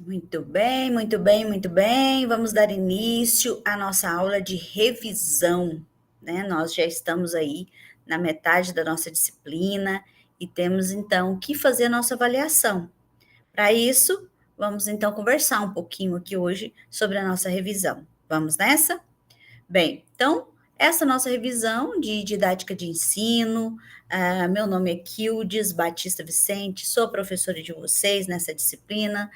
Muito bem, muito bem, muito bem. Vamos dar início à nossa aula de revisão, né? Nós já estamos aí na metade da nossa disciplina e temos então que fazer a nossa avaliação. Para isso, vamos então conversar um pouquinho aqui hoje sobre a nossa revisão. Vamos nessa? Bem, então, essa nossa revisão de didática de ensino, meu nome é Kildes Batista Vicente, sou professora de vocês nessa disciplina,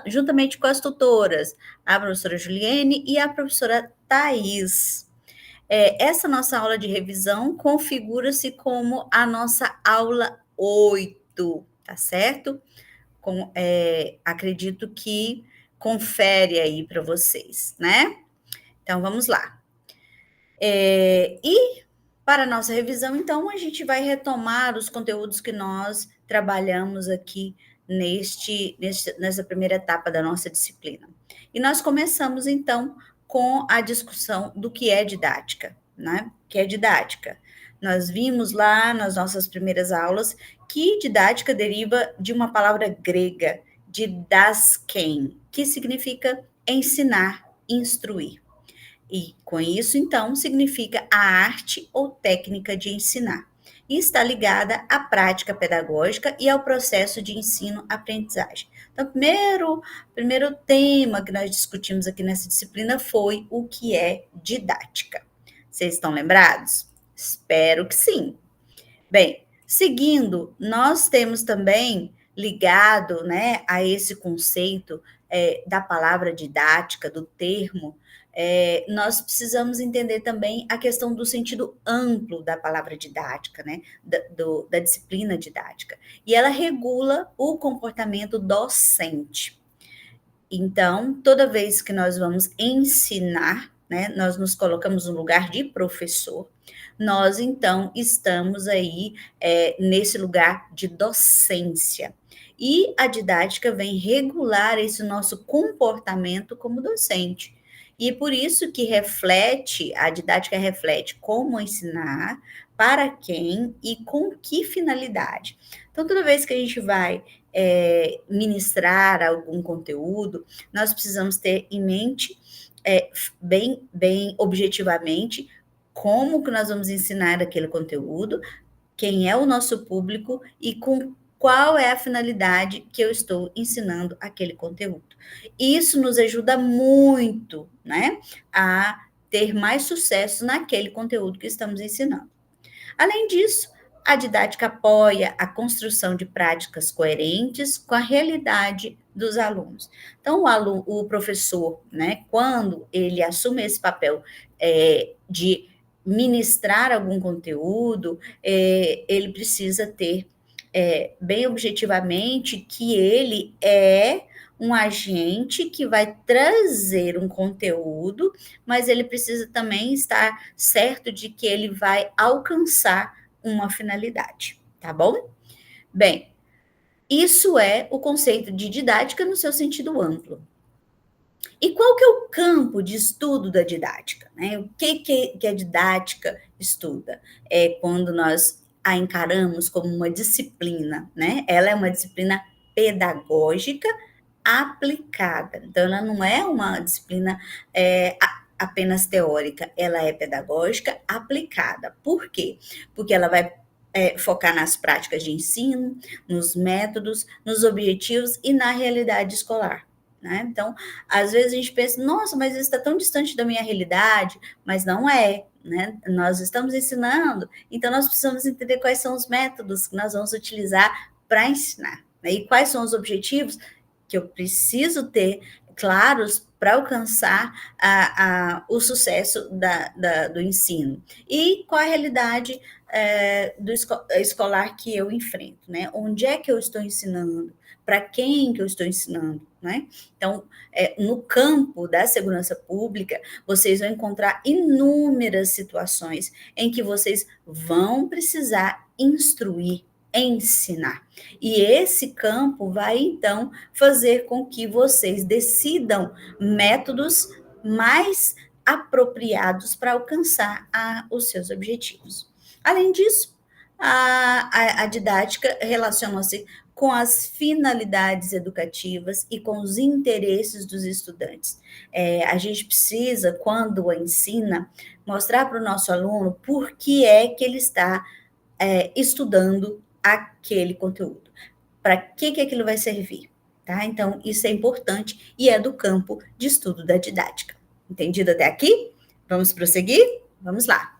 juntamente com as tutoras, a professora Juliene e a professora Thais. Essa nossa aula de revisão configura-se como a nossa aula 8, tá certo? Acredito que confere aí para vocês, né? Então, vamos lá. E para a nossa revisão, então, a gente vai retomar os conteúdos que nós trabalhamos aqui nessa primeira etapa da nossa disciplina. E nós começamos, então, com a discussão do que é didática, né? O que é didática? Nós vimos lá nas nossas primeiras aulas que didática deriva de uma palavra grega, didaskein, que significa ensinar, instruir. E com isso, então, significa a arte ou técnica de ensinar. E está ligada à prática pedagógica e ao processo de ensino-aprendizagem. Então, primeiro tema que nós discutimos aqui nessa disciplina foi o que é didática. Vocês estão lembrados? Espero que sim. Bem, seguindo, nós temos também ligado, né, a esse conceito da palavra didática, do termo, nós precisamos entender também a questão do sentido amplo da palavra didática, né, da disciplina didática. E ela regula o comportamento docente. Então, toda vez que nós vamos ensinar, né, nós nos colocamos no lugar de professor, nós então estamos aí nesse lugar de docência. E a didática vem regular esse nosso comportamento como docente. E por isso que a didática reflete como ensinar, para quem e com que finalidade. Então, toda vez que a gente vai ministrar algum conteúdo, nós precisamos ter em mente, bem objetivamente, como que nós vamos ensinar aquele conteúdo, quem é o nosso público e com qual é a finalidade que eu estou ensinando aquele conteúdo. Isso nos ajuda muito, né, a ter mais sucesso naquele conteúdo que estamos ensinando. Além disso, a didática apoia a construção de práticas coerentes com a realidade dos alunos. Então, o professor, né, quando ele assume esse papel de ministrar algum conteúdo, ele precisa ter bem objetivamente que ele é um agente que vai trazer um conteúdo, mas ele precisa também estar certo de que ele vai alcançar uma finalidade, tá bom? Bem, isso é o conceito de didática no seu sentido amplo. E qual que é o campo de estudo da didática? Né? O que a didática estuda? É quando nós a encaramos como uma disciplina, né? Ela é uma disciplina pedagógica aplicada. Então, ela não é uma disciplina apenas teórica, ela é pedagógica aplicada. Por quê? Porque ela vai focar nas práticas de ensino, nos métodos, nos objetivos e na realidade escolar. Né? Então, às vezes a gente pensa, nossa, mas isso está tão distante da minha realidade, mas não é. Né? Nós estamos ensinando, então nós precisamos entender quais são os métodos que nós vamos utilizar para ensinar. Né? E quais são os objetivos que eu preciso ter claros para alcançar o sucesso do ensino. E qual a realidade escolar que eu enfrento, né? Onde é que eu estou ensinando? Para quem que eu estou ensinando, né? Então, no campo da segurança pública, vocês vão encontrar inúmeras situações em que vocês vão precisar instruir, ensinar. E esse campo vai, então, fazer com que vocês decidam métodos mais apropriados para alcançar os seus objetivos. Além disso, A didática relaciona-se com as finalidades educativas e com os interesses dos estudantes. A gente precisa, quando ensina, mostrar para o nosso aluno por que é que ele está estudando aquele conteúdo, para que aquilo vai servir, tá? Então, isso é importante e é do campo de estudo da didática. Entendido até aqui? Vamos prosseguir? Vamos lá.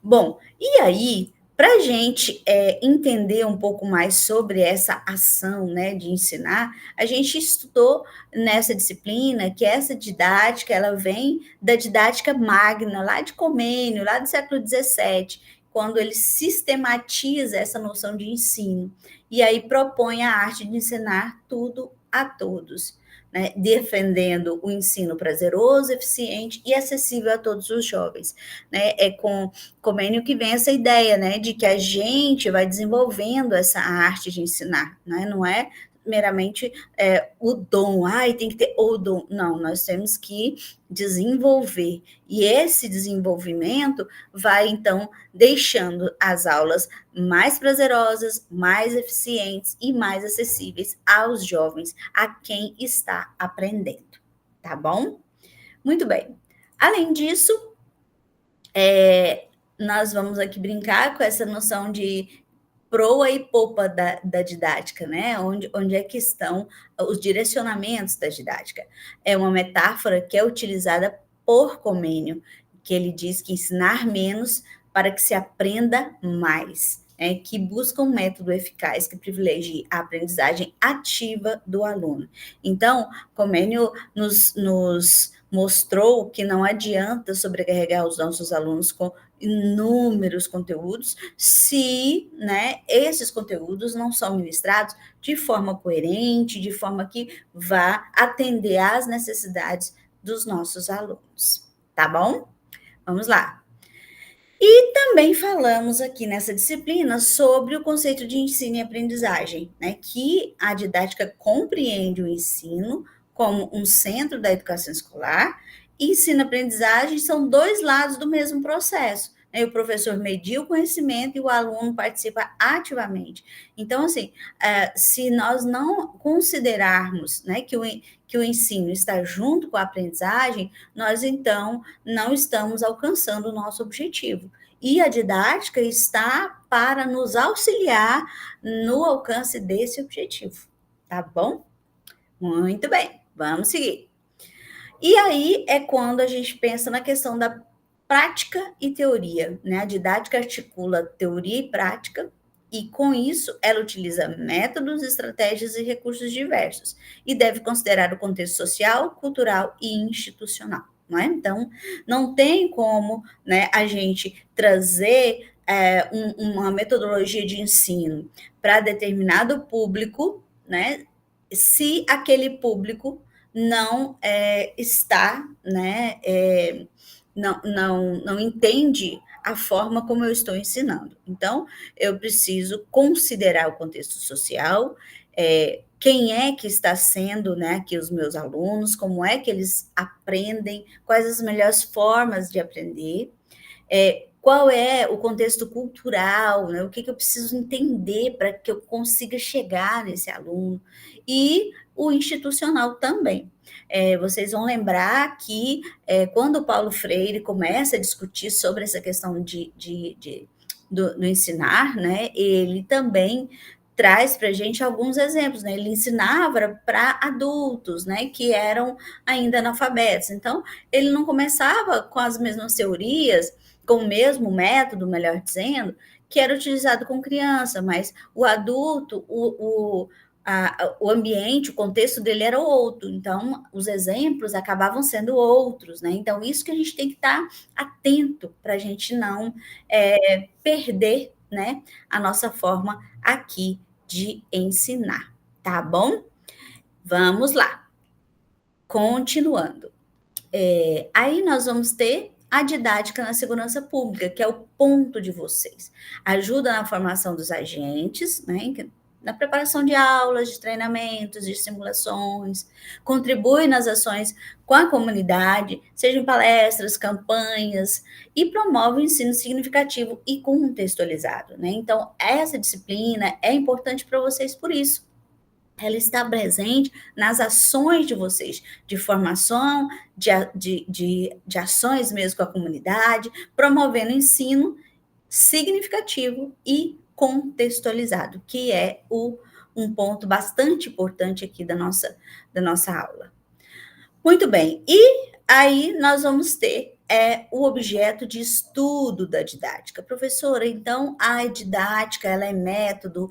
Bom, e aí, para a gente entender um pouco mais sobre essa ação, né, de ensinar, a gente estudou nessa disciplina que essa didática, ela vem da didática magna, lá de Comênio, lá do século XVII, quando ele sistematiza essa noção de ensino, e aí propõe a arte de ensinar tudo a todos, né, defendendo o ensino prazeroso, eficiente e acessível a todos os jovens. Né? É com Comênio que vem essa ideia, né, de que a gente vai desenvolvendo essa arte de ensinar, né? Não é meramente o dom, tem que ter o dom. Não, nós temos que desenvolver. E esse desenvolvimento vai, então, deixando as aulas mais prazerosas, mais eficientes e mais acessíveis aos jovens, a quem está aprendendo. Tá bom? Muito bem. Além disso, nós vamos aqui brincar com essa noção de proa e popa da didática, né? Onde é que estão os direcionamentos da didática? É uma metáfora que é utilizada por Comênio, que ele diz que ensinar menos para que se aprenda mais, né? Que busca um método eficaz que privilegie a aprendizagem ativa do aluno. Então, Comênio nos mostrou que não adianta sobrecarregar os nossos alunos com inúmeros conteúdos se, né, esses conteúdos não são ministrados de forma coerente, de forma que vá atender às necessidades dos nossos alunos. Tá bom? Vamos lá. E também falamos aqui nessa disciplina sobre o conceito de ensino e aprendizagem, né? Que a didática compreende o ensino como um centro da educação escolar, e ensino e aprendizagem são dois lados do mesmo processo, né? O professor media o conhecimento e o aluno participa ativamente. Então, assim, se nós não considerarmos, né, que o ensino está junto com a aprendizagem, nós, então, não estamos alcançando o nosso objetivo. E a didática está para nos auxiliar no alcance desse objetivo. Tá bom? Muito bem, vamos seguir. E aí é quando a gente pensa na questão da prática e teoria, né? A didática articula teoria e prática, e com isso ela utiliza métodos, estratégias e recursos diversos, e deve considerar o contexto social, cultural e institucional. Não é? Então, não tem como, né, a gente trazer uma metodologia de ensino para determinado público, né, se aquele público não está, né, não entende a forma como eu estou ensinando. Então, eu preciso considerar o contexto social, quem é que está sendo, né, aqui os meus alunos, como é que eles aprendem, quais as melhores formas de aprender, qual é o contexto cultural, né, o que eu preciso entender para que eu consiga chegar nesse aluno, e o institucional também. Vocês vão lembrar que quando o Paulo Freire começa a discutir sobre essa questão do ensinar, né, ele também traz para a gente alguns exemplos, né? Ele ensinava para adultos, né, que eram ainda analfabetos. Então, ele não começava com as mesmas teorias, com o mesmo método, melhor dizendo, que era utilizado com criança, mas o adulto, o ambiente, o contexto dele era outro, então os exemplos acabavam sendo outros, né? Então, isso que a gente tem que estar atento para a gente não perder, né, a nossa forma aqui de ensinar, tá bom? Vamos lá. Continuando. Aí nós vamos ter a didática na segurança pública, que é o ponto de vocês. Ajuda na formação dos agentes, né, na preparação de aulas, de treinamentos, de simulações, contribui nas ações com a comunidade, seja em palestras, campanhas, e promove o ensino significativo e contextualizado, né? Então, essa disciplina é importante para vocês por isso. Ela está presente nas ações de vocês, de formação, de ações mesmo com a comunidade, promovendo ensino significativo e contextualizado, que é um ponto bastante importante aqui da nossa aula. Muito bem, e aí nós vamos ter o objeto de estudo da didática. Professora, então a didática, ela é método,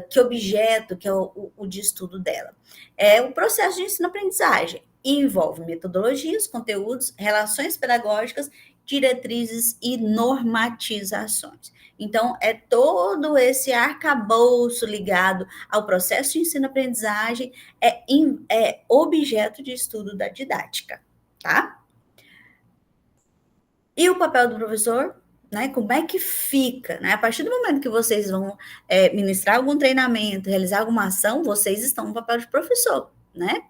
que objeto que é o de estudo dela? É o processo de ensino-aprendizagem, envolve metodologias, conteúdos, relações pedagógicas, diretrizes e normatizações. Então, é todo esse arcabouço ligado ao processo de ensino-aprendizagem, é objeto de estudo da didática, tá? E o papel do professor, né? Como é que fica, né? A partir do momento que vocês vão ministrar algum treinamento, realizar alguma ação, vocês estão no papel de professor, né?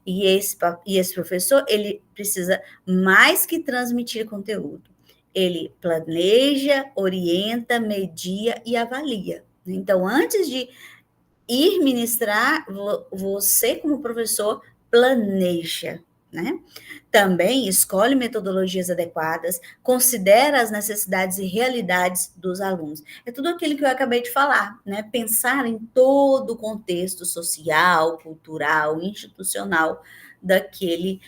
E esse professor, ele precisa mais que transmitir conteúdo. Ele planeja, orienta, media e avalia. Então, antes de ir ministrar, você, como professor, planeja, né? Também escolhe metodologias adequadas, considera as necessidades e realidades dos alunos. É tudo aquilo que eu acabei de falar, né? Pensar em todo o contexto social, cultural, institucional daquele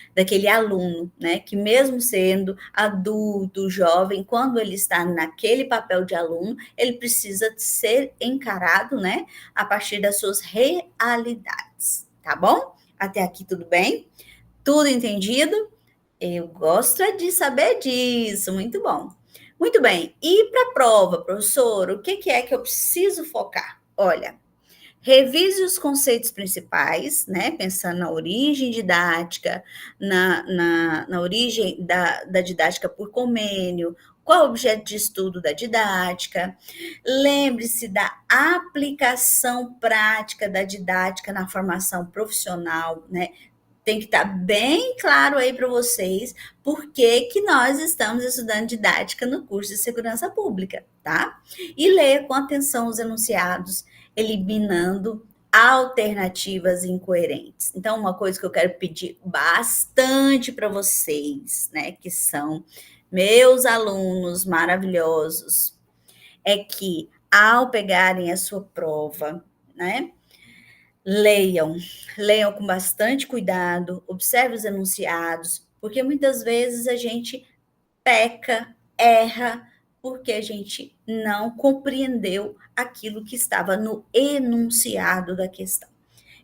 aluno, né? Que mesmo sendo adulto, jovem, quando ele está naquele papel de aluno, ele precisa ser encarado, né? A partir das suas realidades, tá bom? Até aqui tudo bem? Tudo entendido? Eu gosto de saber disso, muito bom. Muito bem, e para a prova, professor, o que é que eu preciso focar? Olha, revise os conceitos principais, né? Pensando na origem didática, na origem da didática por convênio, qual é o objeto de estudo da didática. Lembre-se da aplicação prática da didática na formação profissional, né? Tem que estar bem claro aí para vocês por que nós estamos estudando didática no curso de segurança pública, tá? E ler com atenção os enunciados, eliminando alternativas incoerentes. Então, uma coisa que eu quero pedir bastante para vocês, né, que são meus alunos maravilhosos, é que ao pegarem a sua prova, né, leiam, leiam com bastante cuidado, observe os enunciados, porque muitas vezes a gente peca, erra, porque a gente não compreendeu aquilo que estava no enunciado da questão.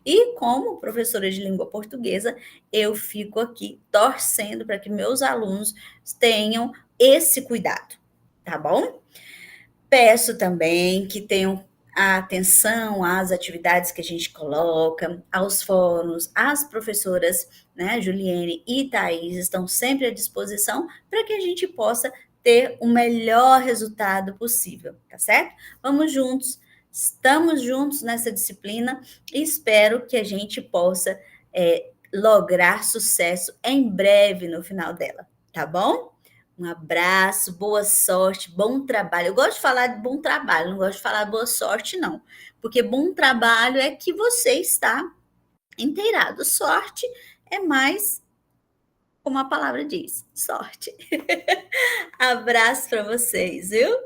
E como professora de língua portuguesa, eu fico aqui torcendo para que meus alunos tenham esse cuidado, tá bom? Peço também que tenham a atenção às atividades que a gente coloca, aos fóruns, as professoras, né, Juliene e Thaís, estão sempre à disposição para que a gente possa ter o melhor resultado possível, tá certo? Vamos juntos, estamos juntos nessa disciplina e espero que a gente possa lograr sucesso em breve no final dela, tá bom? Um abraço, boa sorte, bom trabalho. Eu gosto de falar de bom trabalho, não gosto de falar boa sorte, não. Porque bom trabalho é que você está inteirado. Sorte é mais, como a palavra diz, sorte. Abraço para vocês, viu?